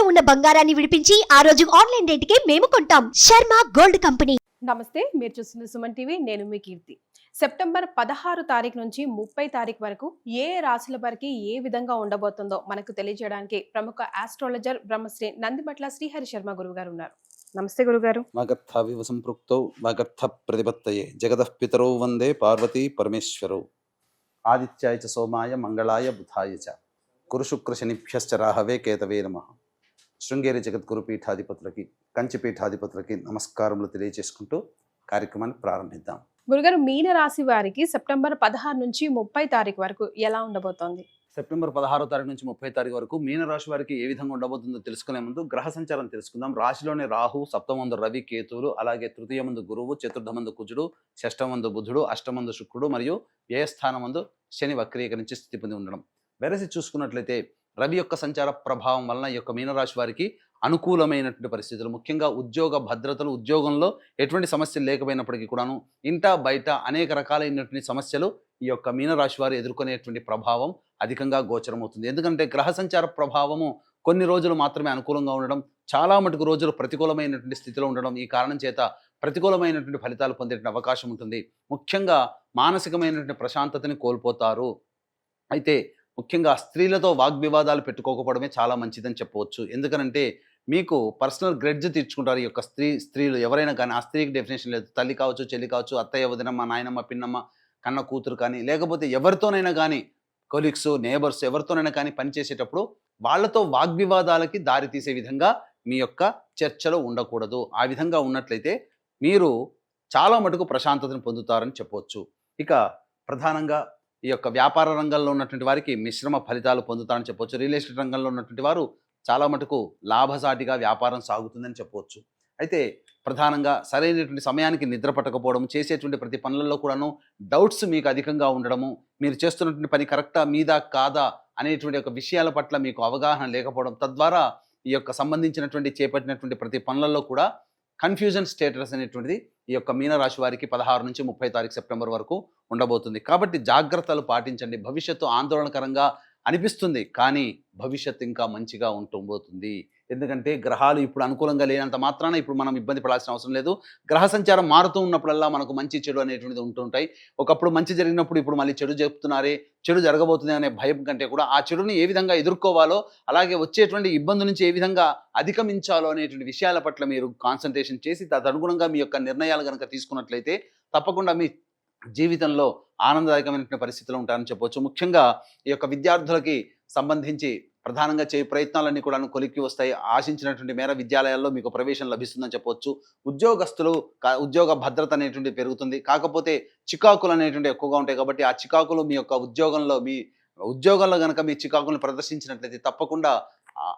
ఉన్న బంగారాన్ని విడిపించి ఆ రోజు ఆన్లైన్ రేటుకే మేము కొంటాం. Sharma gold company. నమస్తే, మీరు చూస్తున్న సుమన్ టీవీ. నేను మీ కీర్తి. సెప్టెంబర్ 16 తారీఖు నుంచి 30 తారీఖు వరకు ఏ రాశుల వారికి ఏ విధంగా ఉండబోతుందో మనకు తెలియజేయడానికి ప్రముఖ ఆస్ట్రాలజర్ బ్రహ్మశ్రీ నందిబట్ల శ్రీహరి శర్మ గురువు గారు ఉన్నారు. నమస్తే గురుగారు. వాగర్థావివ సంపృక్తౌ వాగర్థ ప్రతిపత్తయే జగదః పితరౌ వందే పార్వతీ పరమేశ్వరౌ. ఆదిత్యాయ చ సోమాయ మంగళాయ బుధాయ చ గురు శుక్ర శనిభ్యశ్చ రాహవే కేతవే నమః. శృంగేరి జగద్గురు పీఠాధిపతులకి, కంచి పీఠాధిపతులకి నమస్కారములు తెలియజేసుకుంటూ కార్యక్రమాన్ని ప్రారంభిద్దాం. గురుగారు, మీన రాశి వారికి సెప్టెంబర్ 16 నుంచి 30 తారీఖు వరకు ఎలా ఉండబోతోంది? సెప్టెంబర్ 16వ తారీఖు నుంచి 30వ తారీఖు వరకు మీనరాశి వారికి ఏ విధంగా ఉండబోతుందో తెలుసుకునే ముందు గ్రహ సంచారం తెలుసుకుందాం. రాశిలోని రాహు, సప్తమందు రవి, కేతువులు, అలాగే తృతీయమందు గురువు, చతుర్థమందు కుజుడు, షష్టమందు బుధుడు, అష్టమందు శుక్రుడు మరియు వ్యయస్థానమందు శని వక్రీకరించి స్థితి పొంది ఉండడం. వెరసి చూసుకున్నట్లయితే రవి యొక్క సంచార ప్రభావం వలన ఈ యొక్క మీనరాశి వారికి అనుకూలమైనటువంటి పరిస్థితులు, ముఖ్యంగా ఉద్యోగ భద్రతలు, ఉద్యోగంలో ఎటువంటి సమస్యలు లేకపోయినప్పటికీ కూడాను ఇంట బయట అనేక రకాలైనటువంటి సమస్యలు ఈ యొక్క మీనరాశి వారు ఎదుర్కొనేటువంటి ప్రభావం అధికంగా గోచరమవుతుంది. ఎందుకంటే గ్రహ సంచార ప్రభావము కొన్ని రోజులు మాత్రమే అనుకూలంగా ఉండడం, చాలా మటుకు రోజులు ప్రతికూలమైనటువంటి స్థితిలో ఉండడం, ఈ కారణం చేత ప్రతికూలమైనటువంటి ఫలితాలు పొందేటువంటి అవకాశం ఉంటుంది. ముఖ్యంగా మానసికమైనటువంటి ప్రశాంతతని కోల్పోతారు. అయితే ముఖ్యంగా స్త్రీలతో వాగ్వివాదాలు పెట్టుకోకపోవడమే చాలా మంచిదని చెప్పవచ్చు. ఎందుకనంటే మీకు పర్సనల్ గ్రెడ్జ్ తీర్చుకుంటారు ఈ యొక్క స్త్రీలు ఎవరైనా కానీ. ఆ స్త్రీకి డెఫినేషన్ లేదు. తల్లి కావచ్చు, చెల్లి కావచ్చు, అత్తయ్య, వదినమ్మ, నాయనమ్మ, పిన్నమ్మ, కన్న కూతురు కానీ, లేకపోతే ఎవరితోనైనా కానీ, కొలీగ్స్, నేబర్స్, ఎవరితోనైనా కానీ పనిచేసేటప్పుడు వాళ్ళతో వాగ్వివాదాలకి దారి తీసే విధంగా మీ యొక్క చర్చలు ఉండకూడదు. ఆ విధంగా ఉన్నట్లయితే మీరు చాలా మటుకు ప్రశాంతతను పొందుతారని చెప్పవచ్చు. ఇక ప్రధానంగా ఈ యొక్క వ్యాపార రంగంలో ఉన్నటువంటి వారికి మిశ్రమ ఫలితాలు పొందుతారని చెప్పవచ్చు. రియల్ ఎస్టేట్ రంగంలో ఉన్నటువంటి వారు చాలా మటుకు లాభసాటిగా వ్యాపారం సాగుతుందని చెప్పవచ్చు. అయితే ప్రధానంగా సరైనటువంటి సమయానికి నిద్ర పట్టకపోవడం, చేసేటువంటి ప్రతి పనులలో కూడాను డౌట్స్ మీకు అధికంగా ఉండడము, మీరు చేస్తున్నటువంటి పని కరెక్టా మీదా కాదా అనేటువంటి ఒక విషయాల పట్ల మీకు అవగాహన లేకపోవడం, తద్వారా ఈ యొక్క సంబంధించినటువంటి చేపట్టినటువంటి ప్రతి పనులలో కూడా కన్ఫ్యూజన్ స్టేటస్ అనేటువంటిది ఈ యొక్క మీనరాశి వారికి 16 నుంచి 30 తారీఖు సెప్టెంబర్ వరకు ఉండబోతుంది. కాబట్టి జాగ్రత్తలు పాటించండి. భవిష్యత్తు ఆందోళనకరంగా అనిపిస్తుంది, కానీ భవిష్యత్తు ఇంకా మంచిగా ఉంటుంబోతుంది. ఎందుకంటే గ్రహాలు ఇప్పుడు అనుకూలంగా లేనంత మాత్రాన ఇప్పుడు మనం ఇబ్బంది పడాల్సిన అవసరం లేదు. గ్రహ సంచారం మారుతూ ఉన్నప్పుడల్లా మనకు మంచి చెడు అనేటువంటిది ఉంటుంటాయి. ఒకప్పుడు మంచి జరిగినప్పుడు ఇప్పుడు మళ్ళీ చెడు చెప్తున్నారే, చెడు జరగబోతుంది అనే భయం కంటే కూడా ఆ చెడుని ఏ విధంగా ఎదుర్కోవాలో, అలాగే వచ్చేటువంటి ఇబ్బంది నుంచి ఏ విధంగా అధిగమించాలో అనేటువంటి విషయాల పట్ల మీరు కాన్సన్ట్రేషన్ చేసి తదనుగుణంగా మీ యొక్క నిర్ణయాలు కనుక తీసుకున్నట్లయితే తప్పకుండా మీ జీవితంలో ఆనందదాయకమైనటువంటి పరిస్థితులు ఉంటారని చెప్పవచ్చు. ముఖ్యంగా ఈ యొక్క విద్యార్థులకి సంబంధించి ప్రధానంగా చేయ ప్రయత్నాలన్నీ కూడా కొలిక్కి వస్తాయి. ఆశించినటువంటి మేర విద్యాలయాల్లో మీకు ప్రవేశం లభిస్తుందని చెప్పవచ్చు. ఉద్యోగస్తులు ఉద్యోగ భద్రత అనేటువంటి పెరుగుతుంది. కాకపోతే చికాకులు అనేటువంటి ఎక్కువగా ఉంటాయి. కాబట్టి ఆ చికాకులు మీ యొక్క ఉద్యోగంలో కనుక మీ చికాకులను ప్రదర్శించినట్లయితే తప్పకుండా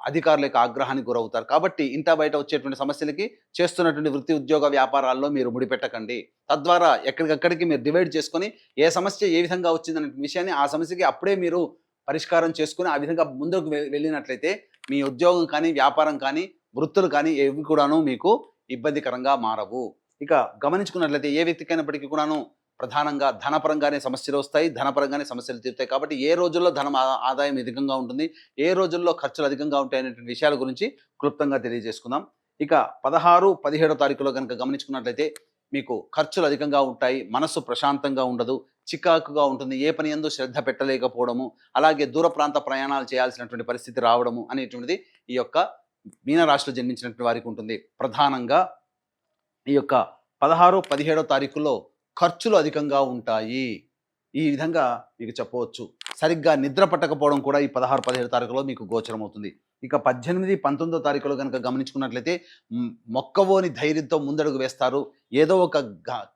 అధికారుల యొక్క ఆగ్రహానికి గురవుతారు. కాబట్టి ఇంటా బయట వచ్చేటువంటి సమస్యలకి చేస్తున్నటువంటి వృత్తి, ఉద్యోగ, వ్యాపారాల్లో మీరు ముడిపెట్టకండి. తద్వారా ఎక్కడికక్కడికి మీరు డివైడ్ చేసుకొని ఏ సమస్య ఏ విధంగా వచ్చిందనే విషయాన్ని ఆ సమస్యకి అప్పుడే మీరు పరిష్కారం చేసుకుని ఆ విధంగా ముందుకు వెళ్ళినట్లయితే మీ ఉద్యోగం కానీ, వ్యాపారం కానీ, వృత్తులు కానీ ఏవి కూడాను మీకు ఇబ్బందికరంగా మారవు. ఇక గమనించుకున్నట్లయితే ఏ వ్యక్తికైనప్పటికీ కూడాను ప్రధానంగా ధనపరంగానే సమస్యలు వస్తాయి, ధనపరంగానే సమస్యలు తీరుతాయి. కాబట్టి ఏ రోజుల్లో ధనం ఆదాయం అధికంగా ఉంటుంది, ఏ రోజుల్లో ఖర్చులు అధికంగా ఉంటాయి అనేటువంటి విషయాల గురించి క్లుప్తంగా తెలియజేసుకుందాం. ఇక 16, 17 తారీఖులో కనుక గమనించుకున్నట్లయితే మీకు ఖర్చులు అధికంగా ఉంటాయి, మనస్సు ప్రశాంతంగా ఉండదు, చికాకుగా ఉంటుంది, ఏ పని యందు శ్రద్ధ పెట్టలేకపోవడము, అలాగే దూర ప్రాంత ప్రయాణాలు చేయాల్సినటువంటి పరిస్థితి రావడము అనేటువంటిది ఈ యొక్క మీనరాశిలో జన్మించినటువంటి వారికి ఉంటుంది. ప్రధానంగా ఈ యొక్క 16, 17 తారీఖుల్లో ఖర్చులు అధికంగా ఉంటాయి. ఈ విధంగా మీకు చెప్పవచ్చు. సరిగ్గా నిద్ర పట్టకపోవడం కూడా ఈ 16, 17 తారీఖులో మీకు గోచరం అవుతుంది. ఇక 18, 19 తారీఖులో కనుక గమనించుకున్నట్లయితే మొక్కవోని ధైర్యంతో ముందడుగు వేస్తారు. ఏదో ఒక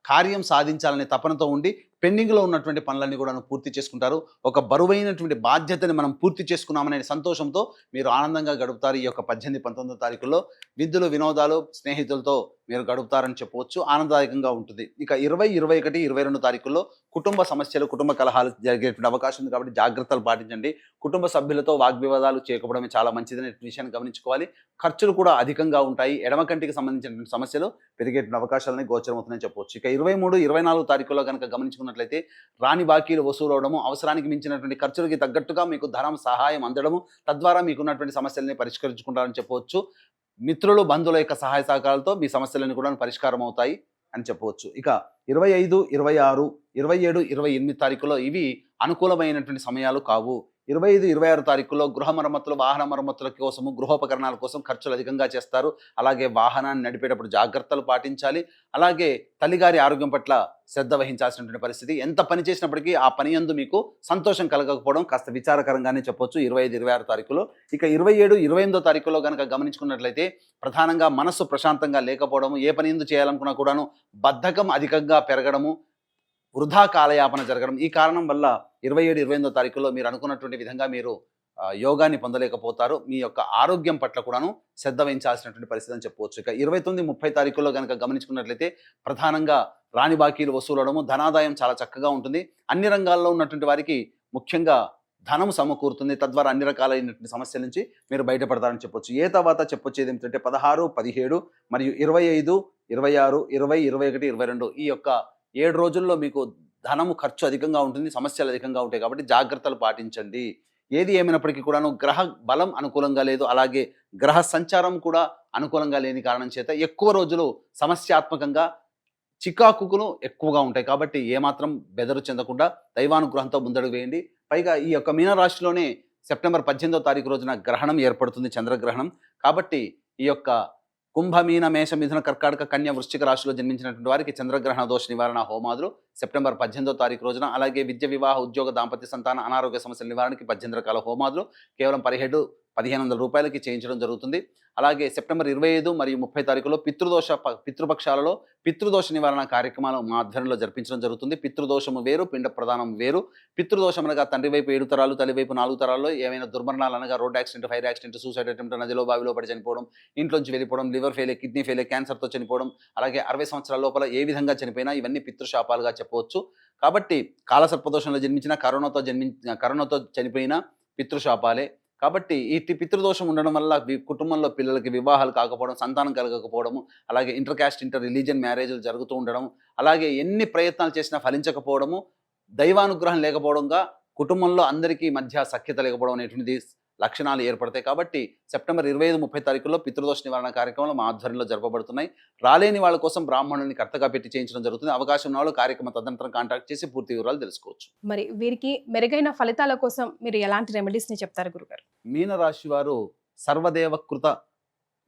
కార్యం సాధించాలనే తపనతో ఉండి పెండింగ్లో ఉన్నటువంటి పనులన్నీ కూడా పూర్తి చేసుకుంటారు. ఒక బరువైనటువంటి బాధ్యతని మనం పూర్తి చేసుకున్నామనే సంతోషంతో మీరు ఆనందంగా గడుపుతారు. ఈ యొక్క 18, 19 తారీఖుల్లో విందులు, వినోదాలు, స్నేహితులతో మీరు గడుపుతారని చెప్పవచ్చు. ఆనందదాయకంగా ఉంటుంది. ఇక 20, 21, 22 తారీఖుల్లో కుటుంబ సమస్యలు, కుటుంబ కలహాలు జరిగేటువంటి అవకాశం ఉంది కాబట్టి జాగ్రత్తలు పాటించండి. కుటుంబ సభ్యులతో వాగ్వివాదాలు చేయకపోవడమే చాలా మంచిదనే విషయాన్ని గమనించుకోవాలి. ఖర్చులు కూడా అధికంగా ఉంటాయి. ఎడమ కంటికి సంబంధించినటువంటి సమస్యలు పెరిగేటువంటి అవకాశాలని గోచరమవుతుందని చెప్పవచ్చు. ఇక 23, 24 తారీఖుల్లో కనుక గమనించుకున్నట్లయితే రాని బాకీలు వసూలవడము, అవసరానికి మించినటువంటి ఖర్చులకి తగ్గట్టుగా మీకు ధనం సహాయం అందడము, తద్వారా మీకున్నటువంటి సమస్యల్ని పరిష్కరించుకుంటారని చెప్పవచ్చు. మిత్రులు, బంధువుల యొక్క సహాయ సహకారాలతో మీ సమస్యలన్నీ కూడా పరిష్కారం అవుతాయి అని చెప్పవచ్చు. ఇక 25, 26, 27, 28 తారీఖులో ఇవి అనుకూలమైనటువంటి సమయాలు కావు. 25, 26 తారీఖుల్లో గృహ మరమ్మతులు, వాహన మరమ్మతుల కోసము, గృహోపకరణాల కోసం ఖర్చులు అధికంగా చేస్తారు. అలాగే వాహనాన్ని నడిపేటప్పుడు జాగ్రత్తలు పాటించాలి. అలాగే తల్లిగారి ఆరోగ్యం పట్ల శ్రద్ధ వహించాల్సినటువంటి పరిస్థితి. ఎంత పని చేసినప్పటికీ ఆ పని యందు మీకు సంతోషం కలగకపోవడం కాస్త విచారకరంగానే చెప్పొచ్చు 25, 26 తారీఖులో. ఇక 27, 28 తారీఖులో కనుక గమనించుకున్నట్లయితే ప్రధానంగా మనస్సు ప్రశాంతంగా లేకపోవడము, ఏ పని ఎందు చేయాలనుకున్నా కూడాను బద్ధకం అధికంగా పెరగడము, వృధా కాలయాపన జరగడం. ఈ కారణం వల్ల 27, 28 తారీఖులో మీరు అనుకున్నటువంటి విధంగా మీరు యోగాన్ని పొందలేకపోతారు. మీ యొక్క ఆరోగ్యం పట్ల కూడాను శ్రద్ధ వహించాల్సినటువంటి పరిస్థితి అని చెప్పవచ్చు. ఇక 29, 30 తారీఖుల్లో కనుక గమనించుకున్నట్లయితే ప్రధానంగా రాని బాకీలు వసూలవడము, ధనాదాయం చాలా చక్కగా ఉంటుంది. అన్ని రంగాల్లో ఉన్నటువంటి వారికి ముఖ్యంగా ధనం సమకూరుతుంది. తద్వారా అన్ని రకాలైనటువంటి సమస్యల నుంచి మీరు బయటపడతారని చెప్పొచ్చు. తర్వాత చెప్పొచ్చేది ఏమిటంటే 16, 17 మరియు 25, 26, 20, 21, 22 ఈ యొక్క 7 రోజుల్లో మీకు ధనము ఖర్చు అధికంగా ఉంటుంది, సమస్యలు అధికంగా ఉంటాయి కాబట్టి జాగ్రత్తలు పాటించండి. ఏది ఏమైనప్పటికీ కూడాను గ్రహ బలం అనుకూలంగా లేదు, అలాగే గ్రహ సంచారం కూడా అనుకూలంగా లేని కారణం చేత ఎక్కువ రోజులు సమస్యాత్మకంగా చికాకులు ఎక్కువగా ఉంటాయి. కాబట్టి ఏమాత్రం బెదరు చెందకుండా దైవానుగ్రహంతో ముందడుగు వేయండి. పైగా ఈ యొక్క మీనరాశిలోనే సెప్టెంబర్ 18వ తారీఖు రోజున గ్రహణం ఏర్పడుతుంది, చంద్రగ్రహణం. కాబట్టి ఈ యొక్క కుంభ, మీన, మేష, మిథున, కర్కాటక, కన్య, వృశ్చిక రాశిలో జన్మించినటువంటి వారికి చంద్రగ్రహణ దోష నివారణ హోమాదులు సెప్టెంబర్ 18వ తారీఖు రోజున, అలాగే విద్య, వివాహ, ఉద్యోగ, దాంపత్య, సంతాన, అనారోగ్య సమస్యల నివారణకి 18 రకాల హోమాదులు కేవలం 1500 రూపాయలకి చేయించడం జరుగుతుంది. అలాగే సెప్టెంబర్ 25 మరియు 30 తారీఖులో పితృపక్షాలలో పితృదోష నివారణ కార్యక్రమాలు మా ఆధ్వర్యంలో జరిపించడం జరుగుతుంది. పితృదోషము వేరు, పిండ ప్రదానం వేరు. పితృదోషం అనగా తండ్రి వైపు 7 తరాలు, తల్లి వైపు 4 తరాల్లో ఏమైనా దుర్మరణాలు అనగా road accident, fire accident, suicide attempt, నదిలో బావిలో పడి చనిపోవడం, ఇంట్లోంచి వెళ్ళిపోవడం, లివర్ ఫెయిలియర్, కిడ్నీ ఫెయిలియర్, క్యాన్సర్తో చనిపోవడం, అలాగే 60 సంవత్సరాల లోపల ఏ విధంగా చనిపోయినా ఇవన్నీ పితృశాపాలుగా చెప్పవచ్చు. కాబట్టి కాలసర్పదోషంలో జన్మించిన, కరోనాతో చనిపోయిన పితృశాపాలే. కాబట్టి ఈ పితృదోషం ఉండడం వల్ల కుటుంబంలో పిల్లలకి వివాహాలు కాకపోవడం, సంతానం కలగకపోవడము, అలాగే ఇంటర్ క్యాస్ట్, ఇంటర్ రిలీజియన్ మ్యారేజ్లు జరుగుతూ ఉండడం, అలాగే ఎన్ని ప్రయత్నాలు చేసినా ఫలించకపోవడము, దైవానుగ్రహం లేకపోవడంగా కుటుంబంలో అందరికీ మధ్య సఖ్యత లేకపోవడం అనేటువంటిది లక్షణాలు ఏర్పడతాయి. కాబట్టి సెప్టెంబర్ 25, 30 తారీఖుల్లో పితృదోష నివారణ కార్యక్రమాలు మా ఆధ్వర్యంలో జరపబడుతున్నాయి. రాలేని వాళ్ళ కోసం బ్రాహ్మణుని కర్తగా పెట్టి చేయించడం జరుగుతుంది. అవకాశం ఉన్న వాళ్ళు కార్యక్రమ తదనంతరం కాంటాక్ట్ చేసి పూర్తి వివరాలు తెలుసుకోవచ్చు. మరి వీరికి మెరుగైన ఫలితాల కోసం మీరు ఎలాంటి రెమెడీస్ ని చెప్తారు గురుగారు? మీనరాశి వారు సర్వదేవకృత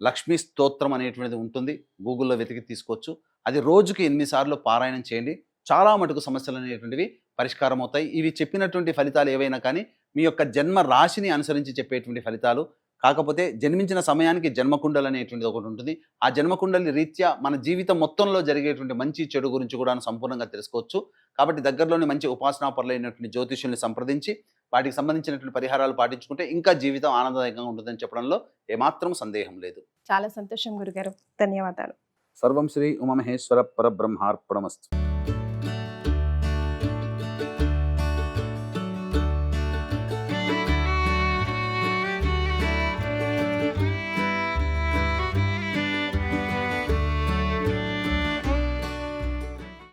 లక్ష్మీ స్తోత్రం అనేటువంటిది ఉంటుంది, గూగుల్లో వెతికి తీసుకోవచ్చు. అది రోజుకి 8 సార్లు పారాయణం చేయండి. చాలా మటుకు సమస్యలు అనేటువంటివి పరిష్కారం అవుతాయి. ఇవి చెప్పినటువంటి ఫలితాలు ఏవైనా కానీ మీ యొక్క జన్మ రాశిని అనుసరించి చెప్పేటువంటి ఫలితాలు. కాకపోతే జన్మించిన సమయానికి జన్మకుండలి అనేటువంటిది ఒకటి ఉంటుంది. ఆ జన్మకుండలి రీత్యా మన జీవితం మొత్తంలో జరిగేటువంటి మంచి చెడు గురించి కూడా సంపూర్ణంగా తెలుసుకోవచ్చు. కాబట్టి దగ్గరలోని మంచి ఉపాసనాపరులైనటువంటి జ్యోతిష్యుల్ని సంప్రదించి వాటికి సంబంధించినటువంటి పరిహారాలు పాటించుకుంటే ఇంకా జీవితం ఆనందదాయకంగా ఉంటుందని చెప్పడంలో ఏమాత్రం సందేహం లేదు. చాలా సంతోషం గురుగారు, ధన్యవాదాలు. సర్వం శ్రీ ఉమామహేశ్వర పరబ్రహ్మార్పణమస్తు.